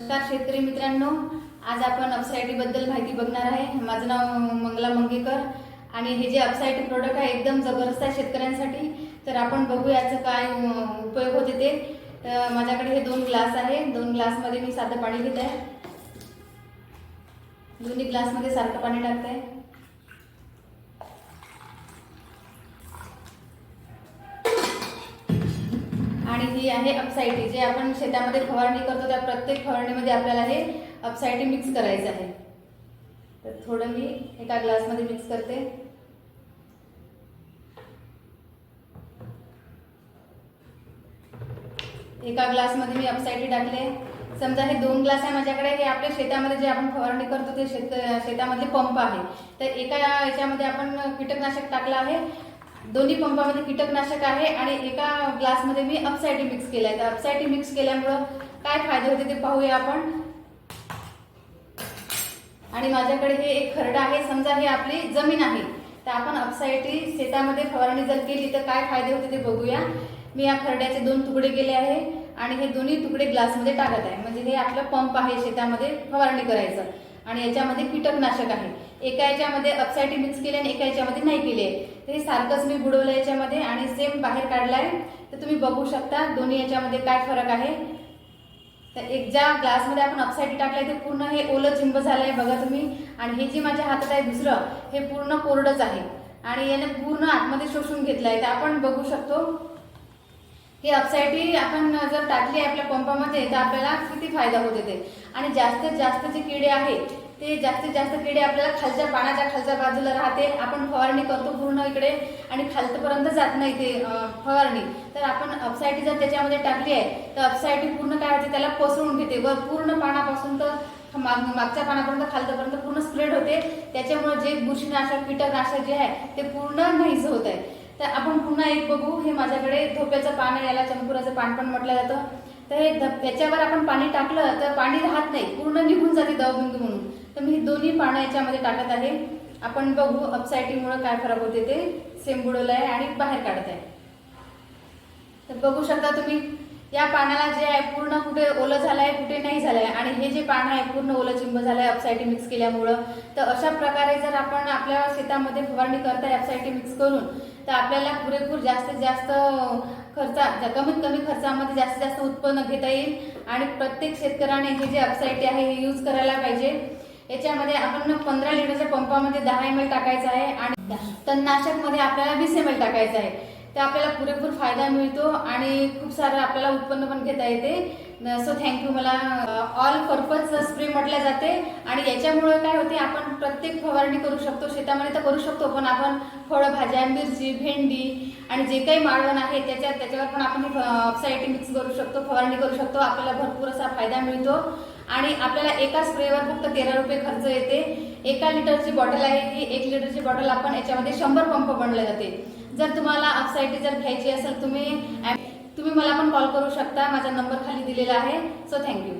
नमस्कार शेतकरी मित्रांनो, आज आपण अपसाईटी बद्दल माहिती बघणार आहे। माझं नाव मंगला मंगेकर आणि हे जे अपसाईटी प्रोडक्ट आहे एकदम जबरदस्त आहे शेतकऱ्यांसाठी। तर आपण बघू याचं काय उपयोग होते ते। माझ्याकडे हे 2 ग्लास आहे। 2 ग्लासमध्ये मी साधं पाणी घेत आहे। दोन्ही ग्लासमध्ये सारखं पाणी टाकत आहे। आणि ही आहे अपसाईटी, जे आपण शेतामध्ये फवारणी करतो त्या प्रत्येक फवारणीमध्ये आपल्याला हे अपसाईटी मिक्स करायचं आहे। तर थोडं मी एका ग्लासमध्ये मिक्स करते। एका ग्लासमध्ये मी अपसाईटी टाकले। समजा हे 2 ग्लास आहे माझ्याकडे। हे आपल्या शेतामध्ये जे आपण फवारणी करतो ते शेतामधले पंप आहे। तर एका याच्यामध्ये आपण कीटकनाशक टाकलं आहे, दोन्ही पंपामध्ये कीटकनाशक आहे आणि एका ग्लासमध्ये मी अपसाईटी मिक्स केलं आहे। तर अपसाईटी मिक्स केल्यामुळे काय फायदे होते ते पाहूया आपण। आणि माझ्याकडे हे एक खरडा आहे। समजा हे आपली जमीन आहे, तर आपण अपसाईटी शेतामध्ये फवारणी जर केली तर काय फायदे होते ते बघूया। मी या खरड्याचे 2 तुकडे केले आहे आणि हे दोन्ही तुकडे ग्लासमध्ये टाकत आहे। म्हणजे हे आपलं पंप आहे शेतामध्ये फवारणी करायचं आणि याच्यामध्ये कीटकनाशक आहे। एका याच्यामध्ये अपसाईटी मिक्स केली आणि एका याच्यामध्ये नाही केली आहे। तर हे सारखंच मी बुडवलं याच्यामध्ये आणि सेम बाहेर काढलाय। तर तुम्ही बघू शकता दोन्ही याच्यामध्ये काय फरक आहे। तर एक ज्या ग्लासमध्ये आपण अपसाईटी टाकलाय ते पूर्ण हे ओलं चिंब झालंय बघा तुम्ही। आणि हे जे माझ्या हातात आहे दुसरं, हे पूर्ण कोरडच आहे आणि याने पूर्ण आतमध्ये शोषून घेतलंय। तर आपण बघू शकतो ही अपसाईटी आपण जर टाकली आपल्या पंपामध्ये तर आपल्याला किती फायदा होते ते। आणि जास्तीत जास्त जे किडे आहेत ते जास्तीत जास्त किडे आपल्याला खालच्या पानाच्या खालच्या बाजूला राहते। आपण फवारणी करतो पूर्ण इकडे आणि खालपर्यंत जात नाही ते फवारणी। तर आपण अपसाईटी जर त्याच्यामध्ये टाकली आहे तर अपसाईटी पूर्ण काय होते, त्याला पसरून घेते व पूर्ण पानापासून तर मागच्या पानापर्यंत खालपर्यंत पूर्ण स्प्रेड होते। त्याच्यामुळे जे बुरशीनाशक कीटकनाशक जे आहे ते पूर्ण नाहीच होत आहे। तर आपण पुन्हा एक बघू। हे माझ्याकडे धोप्याचं पान आहे, याला चंपुराचं पान पण म्हटलं जातं। तर हे याच्यावर आपण पाणी टाकलं तर पाणी राहत नाही, पूर्ण निघून जाते दवबिंदू म्हणून। तर मी दोन्ही पानं याच्यामध्ये टाकत आहे। आपण बघू अपसाईटीमुळे काय फरक होते ते। सेम बुडवलं आहे आणि बाहेर काढत आहे। तर बघू शकता तुम्ही या पानाला जे आहे पूर्ण कुठे ओलं झालंय कुठे नाही झालंय आणि हे जे पान आहे पूर्ण ओलं चिंब झालंय अपसाईटी मिक्स केल्यामुळं। तर अशा प्रकारे जर आपण आपल्या शेतामध्ये फवारणी करताय अपसाईटी मिक्स करून, तर आपल्याला पुरेपूर जास्तीत जास्त कमीत कमी खर्चामध्ये जास्तीत जास्त उत्पन्न घेता येईल। आणि प्रत्येक शेतकऱ्याने हे जे अपसाईटी आहे हे यूज करायला पाहिजे। याच्यामध्ये आपण 15 लिटरच्या पंपामध्ये 10 ml टाकायचं आहे आणि तणनाशकमध्ये आपल्याला 20 ml टाकायचं आहे। तर आपल्याला पुरेपूर फायदा मिळतो आणि खूप सारं आपल्याला उत्पन्न पण घेता येते। So thank you. मला ऑल पर्पज स्प्रे म्हटलं जाते आणि याच्यामुळे काय होते, आपण प्रत्येक फवारणी करू शकतो शेतामध्ये तर करू शकतो, पण आपण फळभाज्या, मिरची, भेंडी आणि जे काही माळवण आहे त्याच्यावर पण आपण अपसाईटी मिक्स करू शकतो, फवारणी करू शकतो। आपल्याला भरपूर असा फायदा मिळतो आणि आपल्याला एका स्प्रेवर फक्त 13 रुपये खर्च येते। 1 लिटरची बॉटल आहे ही, 1 लिटरची बॉटल आपण याच्यामध्ये 100 पंप बनले जाते। जर तुम्हाला अपसाईटी जर घ्यायची असेल तुम्ही मला पण कॉल करू शकता। माझा नंबर खाली दिलेला आहे। So thank you.